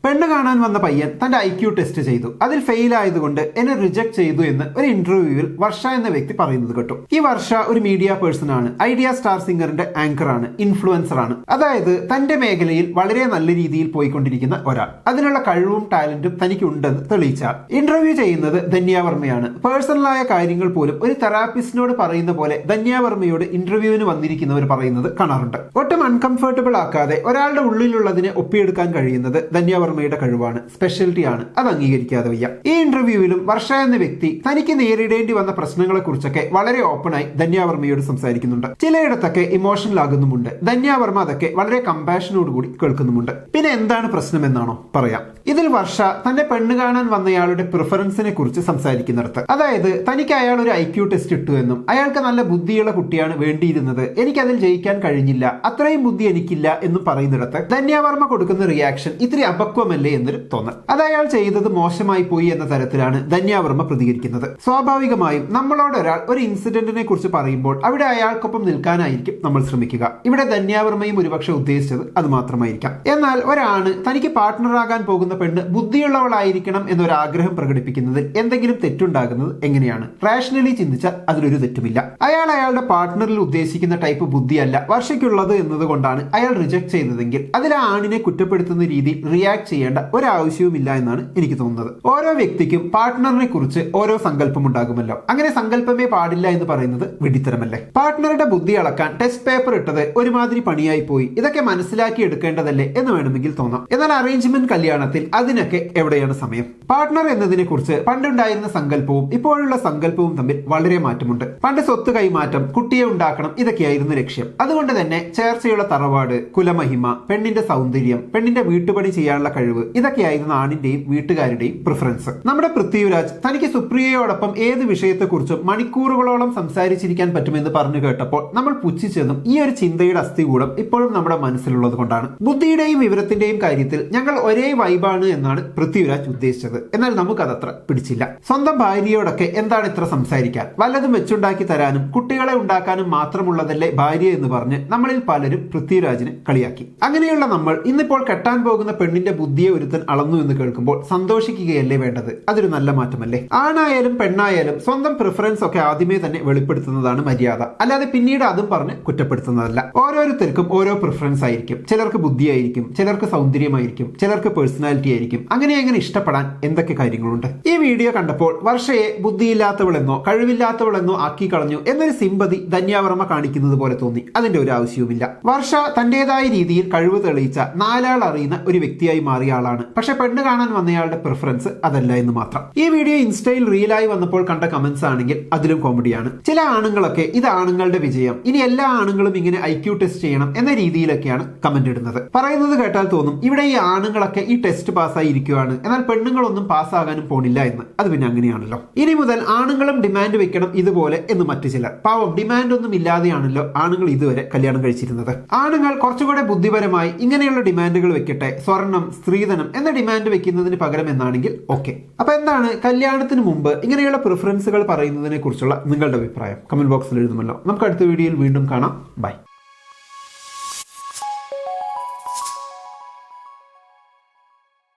പെണ്ണ് കാണാൻ വന്ന പയ്യൻ തന്റെ IQ ടെസ്റ്റ് ചെയ്തു, അതിൽ ഫെയിൽ ആയതുകൊണ്ട് എന്നെ റിജക്ട് ചെയ്തു എന്ന് ഒരു ഇന്റർവ്യൂവിൽ വർഷ എന്ന വ്യക്തി പറയുന്നത് കേട്ടു. ഈ വർഷ ഒരു മീഡിയ പേഴ്സൺ ആണ്, ഐഡിയ സ്റ്റാർ സിംഗറിന്റെ ആങ്കർ ആണ്, ഇൻഫ്ലുവൻസർ ആണ്. അതായത് തന്റെ മേഖലയിൽ വളരെ നല്ല രീതിയിൽ പോയിക്കൊണ്ടിരിക്കുന്ന ഒരാൾ, അതിനുള്ള കഴിവും ടാലന്റും തനിക്കുണ്ടെന്ന് തെളിയിച്ച ആൾ. ഇന്റർവ്യൂ ചെയ്യുന്നത് ധന്യാവർമ്മയാണ്. പേഴ്സണലായ കാര്യങ്ങൾ പോലും ഒരു തെറാപ്പിസ്റ്റിനോട് പറയുന്ന പോലെ ധന്യാവർമ്മയോട് ഇന്റർവ്യൂവിന് വന്നിരിക്കുന്നവർ പറയുന്നത് കാണാറുണ്ട്. ഒട്ടും അൺകംഫർട്ടബിൾ ആക്കാതെ ഒരാളുടെ ഉള്ളിലുള്ളതിനെ ഒപ്പിയെടുക്കാൻ കഴിയുന്നത് ധന്യാവർമ്മയുടെ കഴിവാണ്, സ്പെഷ്യാലിറ്റി ആണ്. അത് അംഗീകരിക്കാതെ വയ്യ. ഈ ഇന്റർവ്യൂവിലും വർഷ എന്ന വ്യക്തി തനിക്ക് നേരിടേണ്ടി വന്ന പ്രശ്നങ്ങളെ കുറിച്ചൊക്കെ വളരെ ഓപ്പണായി ധന്യാവർമ്മയോട് സംസാരിക്കുന്നുണ്ട്. ചിലയിടത്തൊക്കെ ഇമോഷണൽ ആകുന്നുമുണ്ട്. ധന്യാവർമ്മ അതൊക്കെ വളരെ കമ്പാഷനോട് കൂടി കേൾക്കുന്നുമുണ്ട്. പിന്നെ എന്താണ് പ്രശ്നം എന്നാണോ പറയാം. ഇതിൽ വർഷ തന്റെ പെണ്ണ് കാണാൻ വന്നയാളുടെ പ്രിഫറൻസിനെ കുറിച്ച് സംസാരിക്കുന്നിടത്ത്, അതായത് തനിക്ക് അയാൾ ഒരു IQ ടെസ്റ്റ് ഇട്ടു എന്നും അയാൾക്ക് നല്ല ബുദ്ധിയുള്ള കുട്ടിയാണ് വേണ്ടിയിരുന്നത്, എനിക്കതിൽ ജയിക്കാൻ കഴിഞ്ഞില്ല, അത്രയും ബുദ്ധി എനിക്കില്ല എന്നും പറയുന്നിടത്ത് ധന്യാവർമ്മ കൊടുക്കുന്ന റിയാക്ഷൻ ഇത്തിരി അപക്വമല്ലേ എന്നൊരു തോന്നൽ. അത് അയാൾ ചെയ്തത് മോശമായി പോയി എന്ന തരത്തിലാണ് ധന്യാവർമ്മ പ്രതികരിക്കുന്നത്. സ്വാഭാവികമായും നമ്മളോട് ഒരാൾ ഒരു ഇൻസിഡന്റിനെ കുറിച്ച് പറയുമ്പോൾ അവിടെ അയാൾക്കൊപ്പം നിൽക്കാനായിരിക്കും നമ്മൾ ശ്രമിക്കുക. ഇവിടെ ധന്യാവർമ്മയും ഒരുപക്ഷെ ഉദ്ദേശിച്ചത് അത് മാത്രമായിരിക്കാം. എന്നാൽ ഒരാണ് തനിക്ക് പാർട്ട്ണറാകാൻ പോകുന്ന പെണ്ണ് ബുദ്ധിയുള്ളവളായിരിക്കണം എന്നൊരാഗ്രഹം പ്രകടിപ്പിക്കുന്നതിൽ എന്തെങ്കിലും തെറ്റുണ്ടാകുന്നത് എങ്ങനെയാണ്? റാഷണലി ചിന്തിച്ചാൽ അതിലൊരു തെറ്റുമില്ല. അയാൾ അയാളുടെ പാർട്ട്ണറിൽ ഉദ്ദേശിക്കുന്ന ടൈപ്പ് ബുദ്ധിയല്ല വർഷയ്ക്കുള്ളത് എന്നതുകൊണ്ടാണ് അയാൾ റിജക്ട് ചെയ്തതെങ്കിൽ അതിൽ ആ ആണിനെ കുറ്റപ്പെടുത്തുന്ന രീതിയിൽ റിയാക്ട് ചെയ്യേണ്ട ഒരാവശ്യവുമില്ല എന്നാണ് എനിക്ക് തോന്നുന്നത്. ഓരോ വ്യക്തിക്കും പാർട്ട്ണറിനെ കുറിച്ച് ഓരോ സങ്കല്പം ഉണ്ടാകുമല്ലോ. അങ്ങനെ സങ്കല്പമേ പാടില്ല എന്ന് പറയുന്നത് വിഡിത്തരമല്ലേ? പാർട്ട്ണറുടെ ബുദ്ധി അളക്കാൻ ടെസ്റ്റ് പേപ്പർ ഇട്ടത് ഒരുമാതിരി പണിയായി പോയി, ഇതൊക്കെ മനസ്സിലാക്കി എടുക്കേണ്ടതല്ലേ എന്ന് വേണമെങ്കിൽ തോന്നാം. എന്നാൽ അറേഞ്ച്മെന്റ് കല്യാണത്തിൽ അതിനൊക്കെ എവിടെയാണ് സമയം? പാർട്ട്ണർ എന്നതിനെ കുറിച്ച് പണ്ടുണ്ടായിരുന്ന സങ്കല്പവും ഇപ്പോഴുള്ള സങ്കല്പവും തമ്മിൽ വളരെ മാറ്റമുണ്ട്. പണ്ട് സ്വത്ത് കൈമാറ്റം, കുട്ടിയെ ഉണ്ടാക്കണം, ഇതൊക്കെയായിരുന്നു ലക്ഷ്യം. അതുകൊണ്ട് തന്നെ ചേർച്ചയുള്ള തറവാട്, കുലമഹിമ, പെണ്ണിന്റെ സൗന്ദര്യം, പെണ്ണിന്റെ വീട്ടുപണി ചെയ്യാനുള്ള കഴിവ്, ഇതൊക്കെയായിരുന്നു ആണിന്റെയും വീട്ടുകാരുടെയും പ്രിഫറൻസ്. നമ്മുടെ പൃഥ്വിരാജ് തനിക്ക് സുപ്രിയയോടൊപ്പം ഏത് വിഷയത്തെക്കുറിച്ചും മണിക്കൂറുകളോളം സംസാരിച്ചിരിക്കാൻ പറ്റുമെന്ന് പറഞ്ഞു കേട്ടപ്പോൾ നമ്മൾ പുച്ഛിച്ചെന്നും ഈ ഒരു ചിന്തയുടെ അസ്ഥികൂടം ഇപ്പോഴും നമ്മുടെ മനസ്സിലുള്ളത് കൊണ്ടാണ്. ബുദ്ധിയുടെയും വിവരത്തിന്റെയും കാര്യത്തിൽ ഞങ്ങൾ ഒരേ വൈബാണ് എന്നാണ് പൃഥ്വിരാജ് ഉദ്ദേശിച്ചത്. എന്നാൽ നമുക്കതത്ര പിടിച്ചില്ല. സ്വന്തം ഭാര്യയോടൊക്കെ എന്താണ് ഇത്ര സംസാരിക്കാൻ? വല്ലതും വെച്ചുണ്ടാക്കി തരാനും കുട്ടികളെ ഉണ്ടാക്കാനും മാത്രമുള്ളതല്ലേ ഭാര്യ എന്ന് പറഞ്ഞ് നമ്മളിൽ പലരും പൃഥ്വിരാജിനെ കളിയാക്കി. അങ്ങനെയുള്ള നമ്മൾ ഇന്നിപ്പോൾ കെട്ടാൻ പോകുന്ന പെണ്ണിന്റെ ബുദ്ധിയെ ഒരുത്തൻ അളന്നു എന്ന് കേൾക്കുമ്പോൾ സന്തോഷിക്കുകയല്ലേ വേണ്ടത്? അതൊരു നല്ല മാറ്റമല്ലേ? ആണായാലും പെണ്ണായാലും സ്വന്തം പ്രിഫറൻസ് ഒക്കെ ആദ്യമേ തന്നെ വെളിപ്പെടുത്തുന്നതാണ് മര്യാദ, അല്ലാതെ പിന്നീട് അതും പറഞ്ഞ് കുറ്റപ്പെടുത്തുന്നതല്ല. ഓരോരുത്തർക്കും ഓരോ പ്രിഫറൻസ് ആയിരിക്കും. ചിലർക്ക് ബുദ്ധിയായിരിക്കും, ചിലർക്ക് സൗന്ദര്യമായിരിക്കും, ചിലർക്ക് പേഴ്സണാലിറ്റി ആയിരിക്കും. അങ്ങനെ ഇഷ്ടപ്പെടാൻ എന്തൊക്കെ കാര്യങ്ങളുണ്ട്. ഈ വീഡിയോ കണ്ടപ്പോൾ വർഷയെ ബുദ്ധിയില്ലാത്തവളെന്നോ കഴിവില്ലാത്തവളെന്നോ ആക്കി കളഞ്ഞു എന്നൊരു സിമ്പതി ധന്യാവർമ്മ കാണിക്കുന്നത് പോലെ തോന്നി. അതിന്റെ ഒരു ആവശ്യവുമില്ല. വർഷ തന്റേതായ രീതിയിൽ കഴിവ് തെളിയിച്ച നാലാൾ അറിയുന്ന ഒരു വ്യക്തിയായി മാറിയ ആളാണ്. പക്ഷെ പെണ്ണ് കാണാൻ വന്നയാളുടെ പ്രിഫറൻസ് അതല്ല എന്ന് മാത്രം. ഈ വീഡിയോ ഇൻസ്റ്റയിൽ റീലായി വന്നപ്പോൾ കണ്ട കമന്റ്സ് ആണെങ്കിൽ അതിലും കോമഡിയാണ്. ചില ആണുങ്ങളൊക്കെ ഇത് ആണുങ്ങളുടെ വിജയം, ഇനി എല്ലാ ആണുങ്ങളും ഇങ്ങനെ IQ ടെസ്റ്റ് ചെയ്യണം എന്ന രീതിയിലൊക്കെയാണ് കമന്റ് ഇടുന്നത്. പറയുന്നത് കേട്ടാൽ തോന്നും ഇവിടെ ഈ ആണുങ്ങളൊക്കെ ഈ ടെസ്റ്റ് പാസ്സായി ഇരിക്കുകയാണ്, എന്നാൽ പെണ്ണുങ്ങളൊന്നും പാസ്സാകാനും പോണില്ല എന്ന്. അത് പിന്നെ അങ്ങനെയാണല്ലോ. ഇനി മുതൽ ആണുങ്ങളും ഡിമാൻഡ് വെക്കണം ഇതുപോലെ എന്ന് മറ്റു ചിലർ. പാവം, ഡിമാൻഡ് ഒന്നും ഇല്ലാതെയാണല്ലോ ആണുങ്ങൾ ഇതുവരെ കല്യാണം കഴിച്ചിരുന്നത്. ആണുങ്ങൾ കുറച്ചുകൂടെ ബുദ്ധിപരമായി ഇങ്ങനെയുള്ള ഡിമാൻഡുകൾ വെക്കട്ടെ, സ്വർണം, സ്ത്രീധനം എന്ന ഡിമാൻഡ് വെക്കുന്നതിന് പകരം എന്നാണെങ്കിൽ ഓക്കെ. അപ്പൊ എന്താണ് കല്യാണത്തിന് മുമ്പ് ഇങ്ങനെയുള്ള പ്രിഫറൻസുകൾ പറയുന്നതിനെ കുറിച്ചുള്ള നിങ്ങളുടെ അഭിപ്രായം കമന്റ് ബോക്സിൽ എഴുതുമല്ലോ. നമുക്ക് അടുത്ത വീഡിയോയിൽ വീണ്ടും കാണാം. ബൈ.